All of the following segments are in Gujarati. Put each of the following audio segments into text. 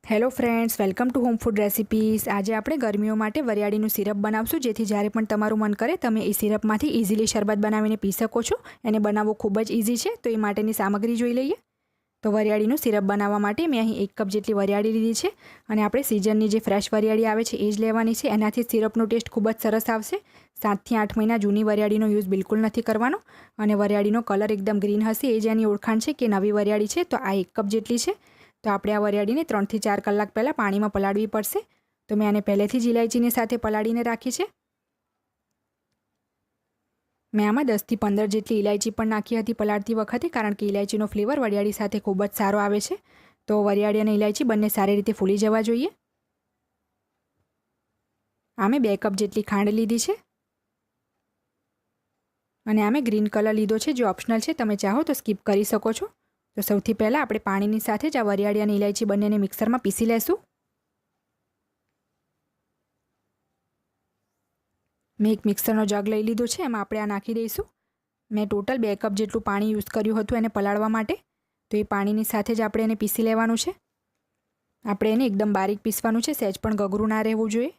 Hello friends, welcome to home food recipes. આજે આપણે ગરમીઓ માટે વરિયાળીનું સિરપ બનાવશું, જેથી જ્યારે પણ તમારું મન કરે તમે એ સિરપમાંથી ઇઝીલી શરબત બનાવીને પી શકો છો। એને બનાવવું ખૂબ જ ઇઝી છે, તો એ માટેની સામગ્રી જોઈ લઈએ। તો વરિયાળીનું સિરપ બનાવવા માટે મેં અહીં 1 કપ જેટલી વરિયાળી લીધી છે અને આપણે સિઝનની જે ફ્રેશ વરિયાળી આવે છે એ જ લેવાની છે। એનાથી સિરપનો ટેસ્ટ ખૂબ જ સરસ આવશે। 7 થી 8 મહિના જૂની વરિયાળીનો યુઝ બિલકુલ નથી કરવાનો અને વરિયાળીનો કલર એકદમ ગ્રીન હશે એ જ એની ઓળખાણ છે કે નવી વરિયાળી છે। તો આ 1 કપ જેટલી છે। તો આપણે આ વરિયાળીને 3 થી 4 કલાક પહેલાં પાણીમાં પલાળવી પડશે। તો મેં આને પહેલેથી જ ઇલાયચીની સાથે પલાળીને રાખી છે। મેં આમાં 10 થી 15 જેટલી ઇલાયચી પણ નાખી હતી પલાળતી વખતે, કારણ કે ઇલાયચીનો ફ્લેવર વરિયાળી સાથે ખૂબ જ સારો આવે છે। તો વરિયાળી અને ઇલાયચી બંને સારી રીતે ફૂલી જવા જોઈએ। આ મેં 2 કપ જેટલી ખાંડ લીધી છે અને આ મેં ગ્રીન કલર લીધો છે, જે ઓપ્શનલ છે, તમે ચાહો તો સ્કીપ કરી શકો છો। તો સૌથી પહેલાં આપણે પાણીની સાથે જ આ વરિયાળી અને ઇલાયચી બંનેને મિક્સરમાં પીસી લેશું। મેં એક મિક્સરનો જગ લઈ લીધો છે, એમાં આપણે આ નાખી દઈશું। મેં ટોટલ 2 કપ જેટલું પાણી યુઝ કર્યું હતું એને પલાળવા માટે। તો એ પાણીની સાથે જ આપણે એને પીસી લેવાનું છે। આપણે એને એકદમ બારીક પીસવાનું છે, સહેજ પણ ગગરું ના રહેવું જોઈએ।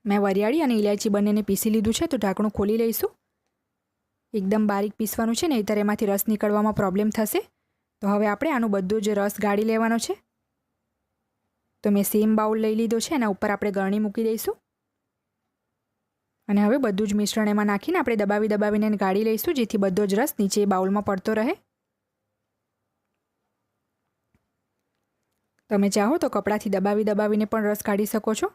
મેં વરિયાળી અને ઇલાયચી બંનેને પીસી લીધું છે, તો ઢાંકણું ખોલી લઈશું। એકદમ બારીક પીસવાનું છે, નહીંતર એમાંથી રસ નીકળવામાં પ્રોબ્લેમ થશે। તો હવે આપણે આનો બધો જ રસ ગાળી લેવાનો છે। તો મેં સેમ બાઉલ લઈ લીધો છે, એના ઉપર આપણે ગળણી મૂકી દઈશું અને હવે બધું જ મિશ્રણ એમાં નાખીને આપણે દબાવીને એને ગાળી લઈશું, જેથી બધો જ રસ નીચે બાઉલમાં પડતો રહે। તમે ચાહો તો કપડાથી દબાવીને પણ રસ કાઢી શકો છો।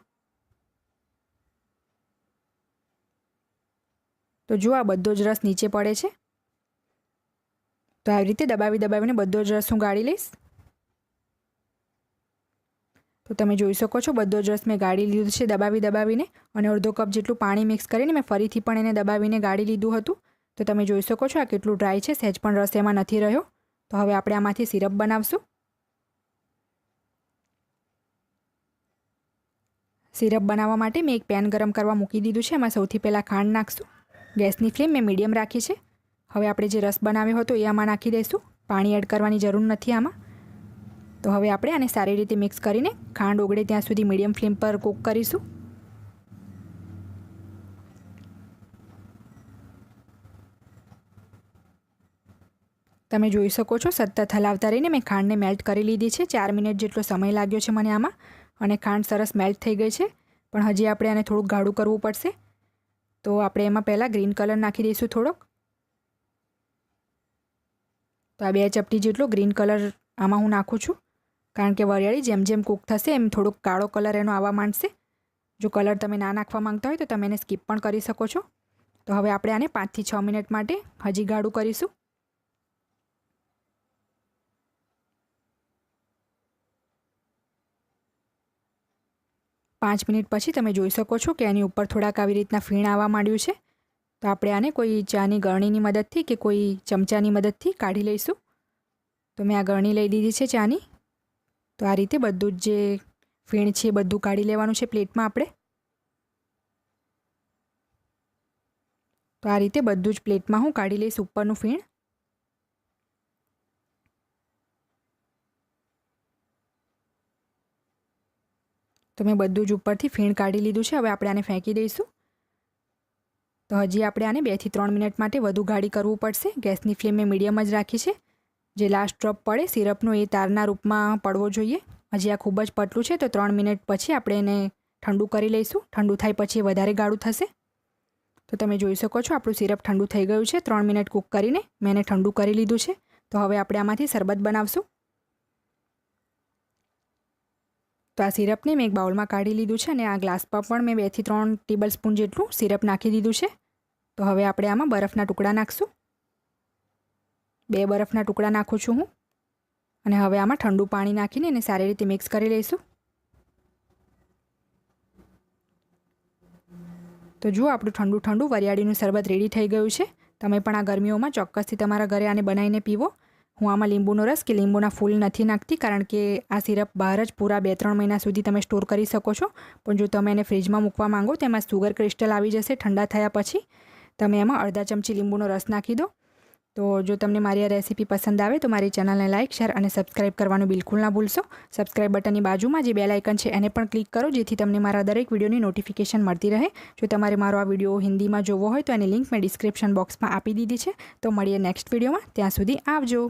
તો જો આ બધો જ રસ નીચે પડે છે, તો આવી રીતે દબાવીને બધો જ રસ હું ગાળી લઈશ। તો તમે જોઈ શકો છો બધો જ રસ મેં ગાળી લીધો છે દબાવીને, અને અડધો કપ જેટલું પાણી મિક્સ કરીને મેં ફરીથી પણ એને દબાવીને ગાળી લીધું હતું। તો તમે જોઈ શકો છો આ કેટલું ડ્રાય છે, સહેજ પણ રસ એમાં નથી રહ્યો। તો હવે આપણે આમાંથી સિરપ બનાવશું। સિરપ બનાવવા માટે મેં એક પેન ગરમ કરવા મૂકી દીધું છે, એમાં સૌથી પહેલાં ખાંડ નાખશું। ગેસની ફ્લેમ મેં મીડિયમ રાખી છે। હવે આપણે જે રસ બનાવ્યો હતો એ આમાં નાખી દઈશું। પાણી એડ કરવાની જરૂર નથી આમાં। તો હવે આપણે આને સારી રીતે મિક્સ કરીને ખાંડ ઓગળે ત્યાં સુધી મીડિયમ ફ્લેમ પર કૂક કરીશું। તમે જોઈ શકો છો સતત હલાવતા રહીને મેં ખાંડને મેલ્ટ કરી લીધી છે। 4 મિનિટ જેટલો સમય લાગ્યો છે મને આમાં, અને ખાંડ સરસ મેલ્ટ થઈ ગઈ છે, પણ હજી આપણે આને થોડુંક ગાઢું કરવું પડશે। તો આપણે એમાં પહેલાં ગ્રીન કલર નાખી દઈશું થોડોક। તો આ 2 ચપટી જેટલો ગ્રીન કલર આમાં હું નાખું છું, કારણ કે વરિયાળી જેમ જેમ કૂક થશે એમ થોડોક કાળો કલર એનો આવવા માંડશે। જો કલર તમે ના નાખવા માંગતા હોય તો તમે એને સ્કીપ પણ કરી શકો છો। તો હવે આપણે આને 5 થી 6 મિનિટ માટે હજી ગાઢું કરીશું। પાંચ મિનિટ પછી તમે જોઈ શકો છો કે એની ઉપર થોડાક આવી રીતના ફીણ આવવા માંડ્યું છે। તો આપણે આને કોઈ ચાની ગળણીની મદદથી કે કોઈ ચમચાની મદદથી કાઢી લઈશું। તો મેં આ ગળણી લઈ લીધી છે ચાની। તો આ રીતે બધું જ જે ફીણ છે એ બધું કાઢી લેવાનું છે પ્લેટમાં આપણે। તો આ રીતે બધું જ પ્લેટમાં હું કાઢી લઈશ ઉપરનું ફીણ। તો મેં બધું જ ઉપરથી ફીણ કાઢી લીધું છે। હવે આપણે આને ફેંકી દઈશું। તો હજી આપણે આને 2 થી 3 મિનિટ માટે વધુ ગાળી કરવું પડશે। ગેસની ફ્લેમ મેં મીડિયમ જ રાખી છે। જે લાસ્ટ ડ્રોપ પડે સિરપનો એ તારના રૂપમાં પડવો જોઈએ। હજી આ ખૂબ જ પતલું છે, તો 3 મિનિટ પછી આપણે એને ઠંડુ કરી લઈશું। ઠંડુ થાય પછી વધારે ગાઢું થશે। તો તમે જોઈ શકો છો આપણું સિરપ ઠંડુ થઈ ગયું છે। 3 મિનિટ કૂક કરીને મેં એને ઠંડુ કરી લીધું છે। તો હવે આપણે આમાંથી શરબત બનાવશું। તો આ સિરપને મેં એક બાઉલમાં કાઢી લીધું છે, અને આ ગ્લાસ પર પણ મેં 2 થી 3 ટેબલ સ્પૂન જેટલું સિરપ નાખી દીધું છે। તો હવે આપણે આમાં બરફના ટુકડા નાખશું। 2 બરફના ટુકડા નાખું છું હું, અને હવે આમાં ઠંડુ પાણી નાખીને એને સારી રીતે મિક્સ કરી લઈશું। તો જુઓ આપણું ઠંડુ વરિયાળીનું શરબત રેડી થઈ ગયું છે। તમે પણ આ ગરમીઓમાં ચોક્કસથી તમારા ઘરે આને બનાવીને પીવો। હું આમાં લીંબુનો રસ કે લીંબુના ફૂલ નથી નાખતી, કારણ કે આ સિરપ બહાર જ પૂરા 2-3 મહિના સુધી તમે સ્ટોર કરી શકો છો। પણ જો તમે એને ફ્રીજમાં મૂકવા માંગો તો એમાં સુગર ક્રિસ્ટલ આવી જશે ઠંડા થયા પછી। તમે એમાં અડધા ચમચી લીંબુનો રસ નાખી દો. તો જો તમને મારી આ રેસીપી પસંદ આવે તો મારી ચેનલને લાઇક, શેર અને સબસ્ક્રાઇબ કરવાનું બિલકુલ ના ભૂલશો. સબસ્ક્રાઇબ બટનની બાજુમાં જે બેલ આઇકન છે એને પણ ક્લિક કરો, જેથી તમને મારા દરેક વિડીયોની નોટિફિકેશન મળતી રહે. જો તમારે મારો આ વિડીયો હિન્દીમાં જોવો હોય તો એની લિંક મેં ડિસ્ક્રિપ્શન બોક્સમાં આપી દીધી છે. તો મળીએ નેક્સ્ટ વિડીયોમાં. ત્યાં સુધી આવજો.